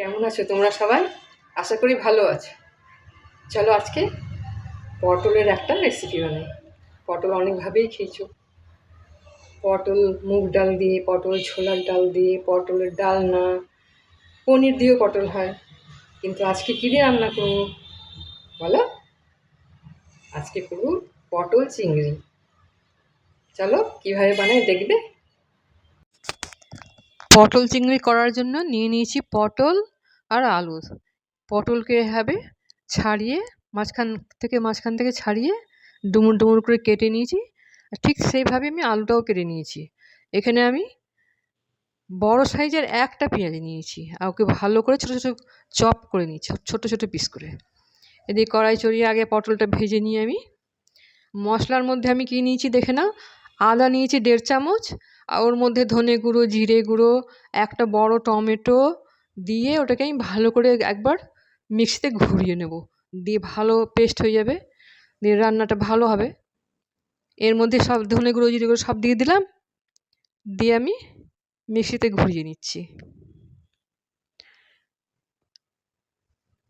কেমন আছো তোমরা সবাই? আশা করি ভালো আছো। চলো আজকে পটলের একটা রেসিপি বানাই। পটল অনেকভাবেই খেয়েছো। পটল মুগ ডাল দিয়ে, পটল ছোলার ডাল দিয়ে, পটলের ডালনা, পনির দিয়েও পটল হয়। কিন্তু আজকে কী দিয়ে রান্না করবো বলো? আজকে করবো পটল চিংড়ি। চলো কীভাবে বানাই দেখবে। পটল চিংড়ি করার জন্য নিয়ে নিয়েছি পটল আর আলু। পটলকে এভাবে ছাড়িয়ে মাঝখান থেকে ছাড়িয়ে ডুমুর ডুমুর করে কেটে নিয়েছি। ঠিক সেইভাবে আমি আলুটাও কেটে নিয়েছি। এখানে আমি বড় সাইজের একটা পেঁয়াজ নিয়েছি আর ওকে ভালো করে ছোটো ছোটো চপ করে নিয়েছি, ছোটো ছোটো পিস করে। এদিকে কড়াই চড়িয়ে আগে পটলটা ভেজে নিয়ে আমি মশলার মধ্যে আমি কী নিয়েছি দেখে নাও। আদা নিয়েছি 1.5 চামচ, আর ওর মধ্যে ধনে গুঁড়ো, জিরে গুঁড়ো, একটা বড় টমেটো দিয়ে ওটাকে আমি ভালো করে একবার মিক্সিতে ঘুরিয়ে নেব। দিয়ে ভালো পেস্ট হয়ে যাবে, দিয়ে রান্নাটা ভালো হবে। এর মধ্যে সব ধনে গুঁড়ো, জিরে গুঁড়ো সব দিয়ে দিলাম, দিয়ে আমি মিক্সিতে ঘুরিয়ে নিচ্ছি।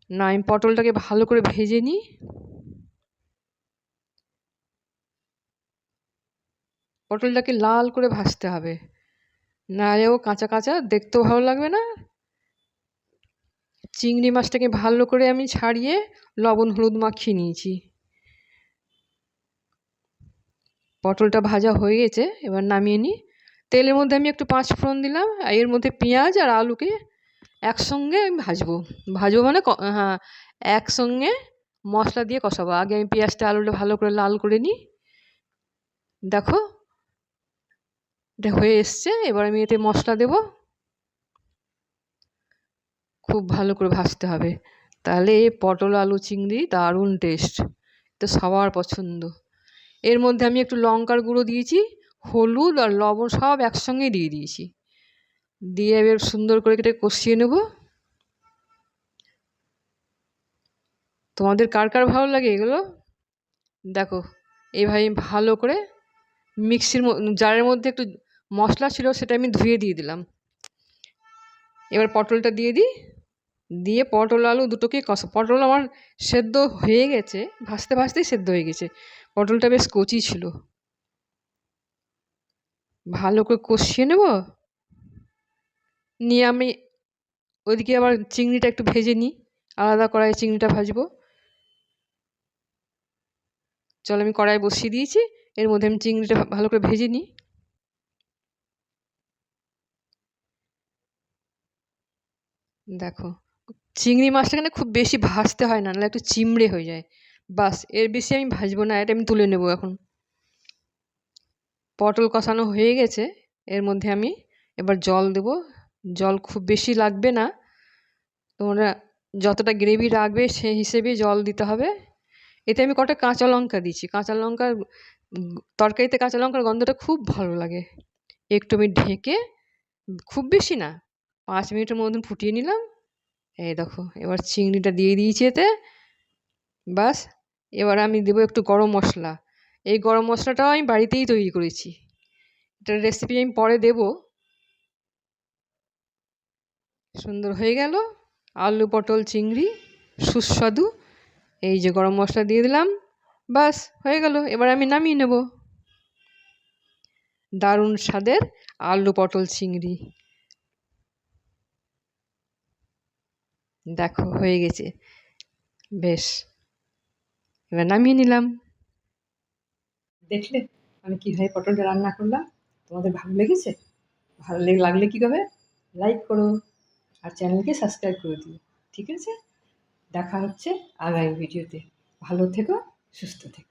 না, আমি পটলটাকে ভালো করে ভেজে নিই। পটলটাকে লাল করে ভাজতে হবে, নাহলে ও কাঁচা কাঁচা দেখতেও ভালো লাগবে না। চিংড়ি মাছটাকে ভালো করে আমি ছাড়িয়ে লবণ হলুদ মাখিয়ে নিয়েছি। পটলটা ভাজা হয়ে গেছে, এবার নামিয়ে নিই। তেলের মধ্যে আমি একটু 5 ফোড়ন দিলাম, আর এর মধ্যে পেঁয়াজ আর আলুকে একসঙ্গে আমি ভাজবো। মানে হ্যাঁ, একসঙ্গে মশলা দিয়ে কষাবো। আগে আমি পেঁয়াজটা আলুটা ভালো করে লাল করে নিই। দেখো এটা হয়ে এসছে, এবার আমি এতে মশলা দেব। খুব ভালো করে ভাজতে হবে, তাহলে পটল আলু চিংড়ি দারুণ টেস্ট, তো সবার পছন্দ। এর মধ্যে আমি একটু লঙ্কার গুঁড়ো দিয়েছি, হলুদ আর লবণ সব একসঙ্গে দিয়ে দিয়েছি। দিয়ে এবার সুন্দর করে এটা কষিয়ে নেব। তোমাদের কার কার ভালো লাগে এগুলো? দেখো এইভাবে ভালো করে মিক্সির জারের মধ্যে একটু মশলা ছিল, সেটা আমি ধুয়ে দিয়ে দিলাম। এবার পটলটা দিয়ে দিই, দিয়ে পটল আলু দুটোকে কষা। পটল আমার সেদ্ধ হয়ে গেছে, ভাজতে ভাজতেই সেদ্ধ হয়ে গেছে। পটলটা বেশ কচি ছিল। ভালো করে কষিয়ে নেব, নিয়ে আমি ওইদিকে আবার চিংড়িটা একটু ভেজে নিই। আলাদা কড়াইয়ে চিংড়িটা ভাজবো। চলো আমি কড়াই বসিয়ে দিয়েছি, এর মধ্যে আমি চিংড়িটা ভালো করে ভেজে নিই। দেখো চিংড়ি মাছটা এখানে খুব বেশি ভাজতে হয় না, নাহলে একটু চিমড়ে হয়ে যায়। বাস, এর বেশি আমি ভাজবো না, এটা আমি তুলে নেব এখন। পটল কষানো হয়ে গেছে, এর মধ্যে আমি এবার জল দেব। জল খুব বেশি লাগবে না, তোমরা যতটা গ্রেভি রাখবে সেই হিসেবেই জল দিতে হবে। এতে আমি কটা কাঁচা লঙ্কা দিচ্ছি। কাঁচা লঙ্কার তরকারিতে কাঁচা লঙ্কার গন্ধটা খুব ভালো লাগে। একটু আমি ঢেকে, খুব বেশি না, 5 মিনিটের মতন ফুটিয়ে নিলাম। এই দেখো এবার চিংড়িটা দিয়ে দিয়েছি এতে। বাস, এবার আমি দেবো একটু গরম মশলা। এই গরম মশলাটাও আমি বাড়িতেই তৈরি করেছি, এটার রেসিপি আমি পরে দেব। সুন্দর হয়ে গেল আলু পটল চিংড়ি সুস্বাদু। এই যে গরম মশলা দিয়ে দিলাম, বাস হয়ে গেল। এবার আমি নামিয়ে নেব। দারুণ স্বাদের আলু পটল চিংড়ি। দেখো হয়ে গেছে, বেশ, এবার নামিয়ে নিলাম। দেখলে আমি কীভাবে পটলটা রান্না করলাম? তোমাদের ভালো লেগেছে? ভালো লাগলে কী করবে? লাইক করো আর চ্যানেলকে সাবস্ক্রাইব করে দিও। ঠিক আছে, দেখা হচ্ছে আগামী ভিডিওতে। ভালো থেকো, সুস্থ থেকো।